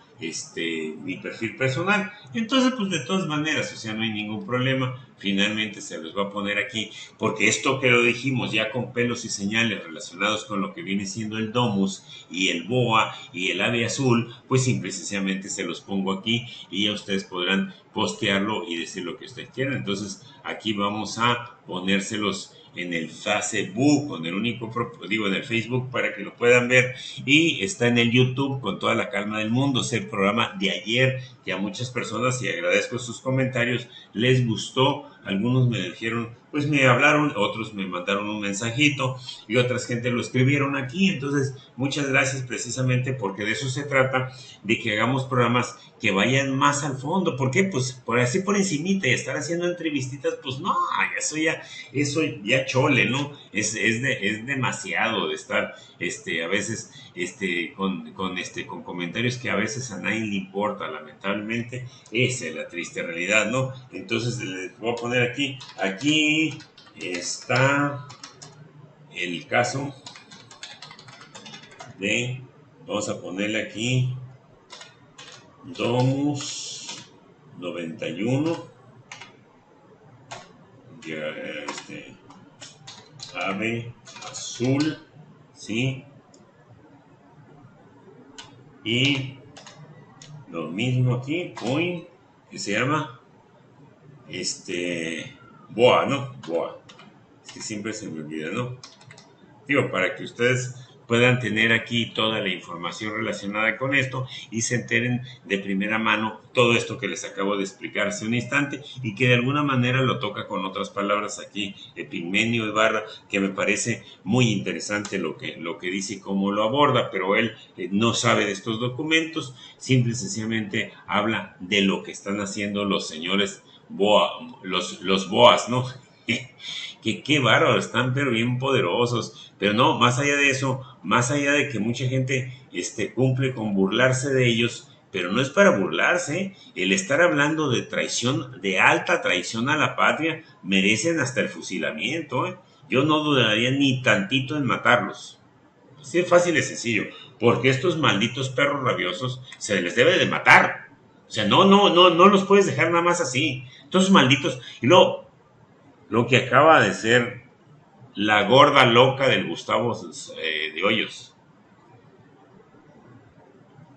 mi perfil personal. Entonces, pues de todas maneras, o sea, no hay ningún problema. Finalmente se los va a poner aquí, porque esto que lo dijimos ya con pelos y señales relacionados con lo que viene siendo el Domus y el BOA y el ave azul, pues simple y sencillamente se los pongo aquí y ya ustedes podrán postearlo y decir lo que ustedes quieran. Entonces aquí vamos a ponérselos en el Facebook, en el en el Facebook, para que lo puedan ver, y está en el YouTube con toda la calma del mundo. Es el programa de ayer que a muchas personas, y agradezco sus comentarios, les gustó. Algunos me dijeron, pues me hablaron, otros me mandaron un mensajito y otras gente lo escribieron aquí. Entonces, muchas gracias, precisamente porque de eso se trata, de que hagamos programas que vayan más al fondo. ¿Por qué? Pues por así por encimita, y estar haciendo entrevistitas, pues no, eso ya chole, ¿no? Es demasiado de estar a veces con comentarios que a veces a nadie le importa, lamentablemente. Esa es la triste realidad, ¿no? Entonces les voy a poner aquí está el caso vamos a ponerle aquí Domus 91, ave azul, ¿sí? Y lo mismo aquí, coin, que se llama BOA, ¿no? BOA. Es que siempre se me olvida, ¿no? Digo, para que ustedes puedan tener aquí toda la información relacionada con esto y se enteren de primera mano todo esto que les acabo de explicar hace un instante, y que de alguna manera lo toca con otras palabras aquí Epimenio Ibarra, que me parece muy interesante lo que dice y cómo lo aborda, pero él no sabe de estos documentos, simple y sencillamente habla de lo que están haciendo los señores los BOAs, ¿no? Que qué bárbaros, están pero bien poderosos. Pero no, más allá de eso, más allá de que mucha gente cumple con burlarse de ellos, pero no es para burlarse. El estar hablando de traición, de alta traición a la patria, merecen hasta el fusilamiento, ¿eh? Yo no dudaría ni tantito en matarlos. Así de fácil y sencillo, porque estos malditos perros rabiosos se les debe de matar. O sea, no los puedes dejar nada más así. Entonces, malditos. Y luego, lo que acaba de ser la gorda loca del Gustavo de Hoyos.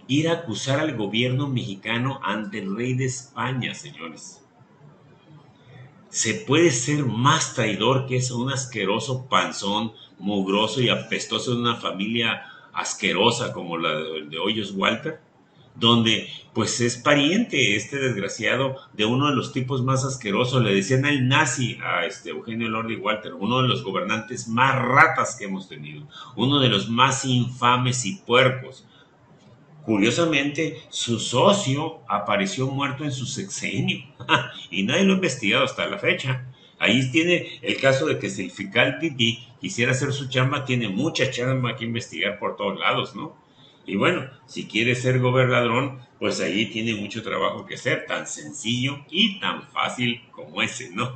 Ir a acusar al gobierno mexicano ante el rey de España, señores. ¿Se puede ser más traidor que es un asqueroso panzón, mugroso y apestoso de una familia asquerosa como la de Hoyos Walter? Donde pues es pariente este desgraciado de uno de los tipos más asquerosos, le decían el nazi a Eugenio Lordi Walter, uno de los gobernantes más ratas que hemos tenido, uno de los más infames y puercos. Curiosamente, su socio apareció muerto en su sexenio y nadie lo ha investigado hasta la fecha. Ahí tiene el caso de que si el fiscal Titi quisiera hacer su chamba, tiene mucha chamba que investigar por todos lados, ¿no? Y bueno, si quiere ser gobernador, pues ahí tiene mucho trabajo que hacer, tan sencillo y tan fácil como ese, ¿no?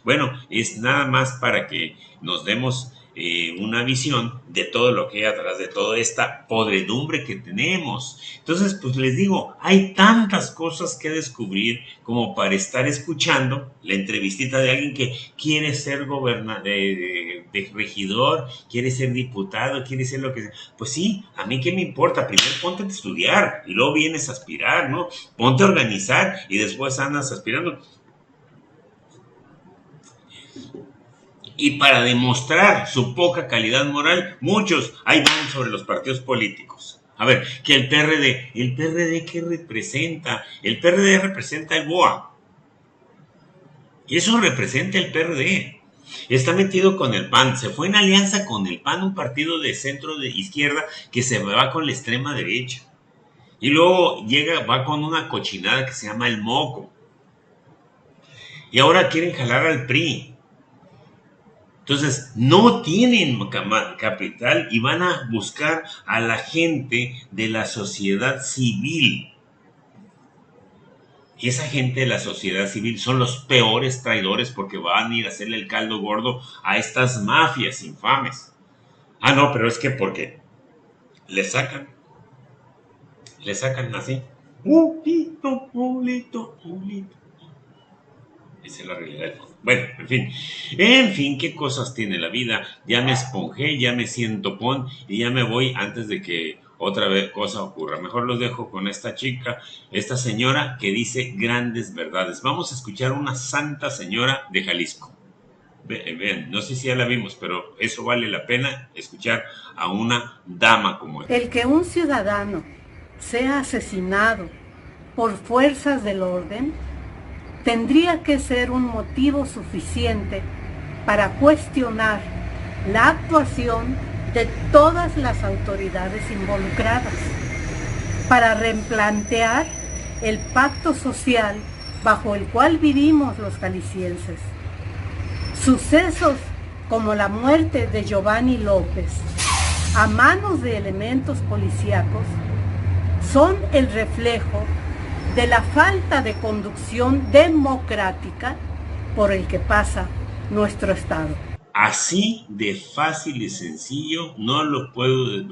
Bueno, es nada más para que nos demos una visión de todo lo que hay atrás de toda esta podredumbre que tenemos. Entonces, pues les digo, hay tantas cosas que descubrir como para estar escuchando la entrevistita de alguien que quiere ser de regidor, quiere ser diputado, quiere ser lo que sea. Pues sí, a mí qué me importa, primero ponte a estudiar y luego vienes a aspirar, ¿no? Ponte a organizar y después andas aspirando. Y para demostrar su poca calidad moral, muchos ahí van sobre los partidos políticos. A ver, que el PRD ¿qué representa? El PRD representa el BOA. Y eso representa el PRD. Está metido con el PAN, se fue en alianza con el PAN, un partido de centro de izquierda que se va con la extrema derecha. Y luego va con una cochinada que se llama el Moco. Y ahora quieren jalar al PRI. Entonces, no tienen capital y van a buscar a la gente de la sociedad civil. Y esa gente de la sociedad civil son los peores traidores porque van a ir a hacerle el caldo gordo a estas mafias infames. Ah, no, pero es que porque le sacan así. Pulito. Esa es la realidad del mundo. Bueno, en fin, qué cosas tiene la vida. Ya me esponjé, ya me siento pon y ya me voy antes de que otra vez cosa ocurra. Mejor los dejo con esta chica, esta señora que dice grandes verdades. Vamos a escuchar una santa señora de Jalisco. Vean, no sé si ya la vimos, pero eso vale la pena escuchar a una dama como esta. El que un ciudadano sea asesinado por fuerzas del orden tendría que ser un motivo suficiente para cuestionar la actuación de todas las autoridades involucradas, para replantear el pacto social bajo el cual vivimos los jaliscienses. Sucesos como la muerte de Giovanni López a manos de elementos policíacos son el reflejo de la falta de conducción democrática por el que pasa nuestro Estado. Así de fácil y sencillo, no lo puede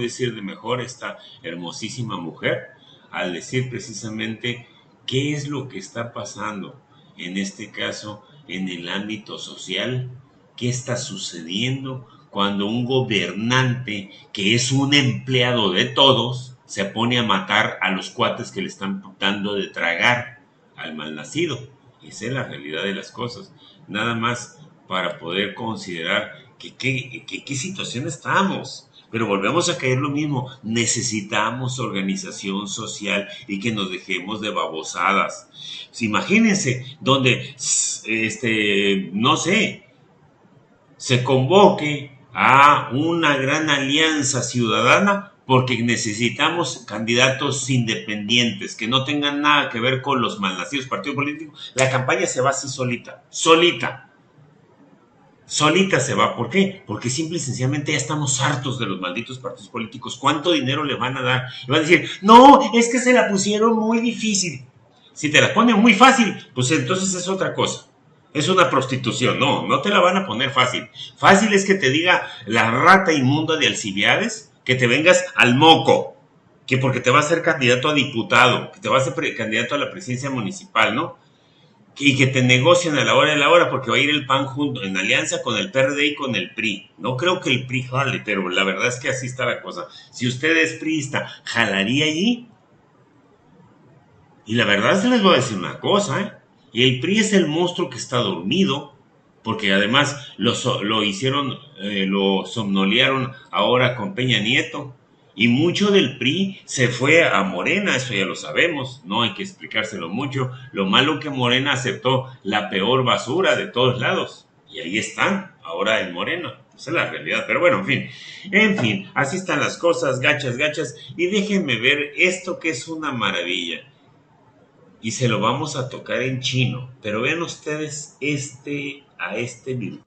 decir de mejor esta hermosísima mujer al decir precisamente qué es lo que está pasando en este caso en el ámbito social, qué está sucediendo cuando un gobernante que es un empleado de todos se pone a matar a los cuates que le están dando de tragar al malnacido. Esa es la realidad de las cosas. Nada más para poder considerar qué situación estamos. Pero volvemos a caer lo mismo. Necesitamos organización social y que nos dejemos de babosadas. Imagínense donde, no sé, se convoque a una gran alianza ciudadana porque necesitamos candidatos independientes que no tengan nada que ver con los malnacidos partidos políticos. La campaña se va así solita se va. ¿Por qué? Porque simple y sencillamente ya estamos hartos de los malditos partidos políticos. ¿Cuánto dinero le van a dar? Y van a decir, no, es que se la pusieron muy difícil. Si te la ponen muy fácil, pues entonces es otra cosa. Es una prostitución. No te la van a poner fácil. Fácil es que te diga la rata inmunda de Alcibiades que te vengas al Moco, que porque te va a ser candidato a diputado, que te va a ser candidato a la presidencia municipal, ¿no? Y que te negocien a la hora de la hora porque va a ir el PAN junto, en alianza con el PRD y con el PRI. No creo que el PRI jale, pero la verdad es que así está la cosa. Si usted es priista, ¿jalaría allí? Y la verdad se les voy a decir una cosa, Y el PRI es el monstruo que está dormido, porque además lo hicieron, lo somnolearon ahora con Peña Nieto. Y mucho del PRI se fue a Morena, eso ya lo sabemos, no hay que explicárselo mucho. Lo malo que Morena aceptó la peor basura de todos lados. Y ahí están, ahora en Morena. Esa es la realidad, pero bueno, en fin, así están las cosas, gachas, gachas. Y déjenme ver esto que es una maravilla. Y se lo vamos a tocar en chino. Pero vean ustedes a este video.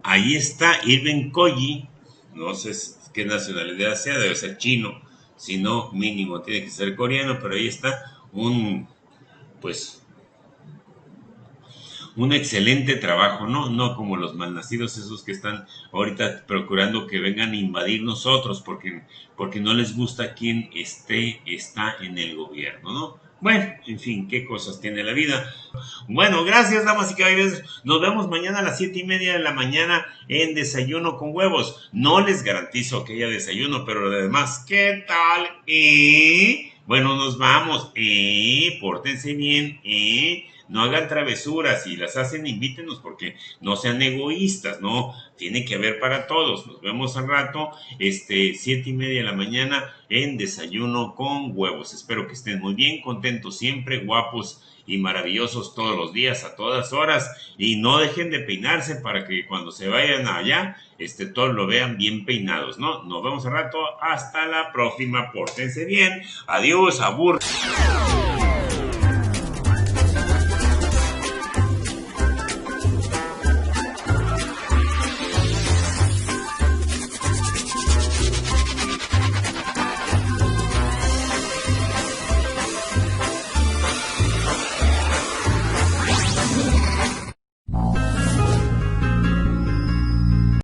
Ahí está Irving Coyi, no sé qué nacionalidad sea, debe ser chino, si no mínimo tiene que ser coreano, pero ahí está pues un excelente trabajo, no como los malnacidos esos que están ahorita procurando que vengan a invadir nosotros porque no les gusta quien está en el gobierno, ¿no? Bueno, en fin, qué cosas tiene la vida. Bueno, gracias, damas y caballeros. Nos vemos mañana a las 7:30 de la mañana en Desayuno con Huevos. No les garantizo que haya desayuno, pero además, ¿qué tal? Bueno, nos vamos. Pórtense bien. No hagan travesuras. Si las hacen, invítenos porque no sean egoístas, ¿no? Tiene que haber para todos. Nos vemos al rato, 7:30 de la mañana en Desayuno con Huevos. Espero que estén muy bien, contentos siempre, guapos y maravillosos todos los días, a todas horas, y no dejen de peinarse para que cuando se vayan allá, todos lo vean bien peinados, ¿no? Nos vemos al rato, hasta la próxima, pórtense bien, adiós, abur.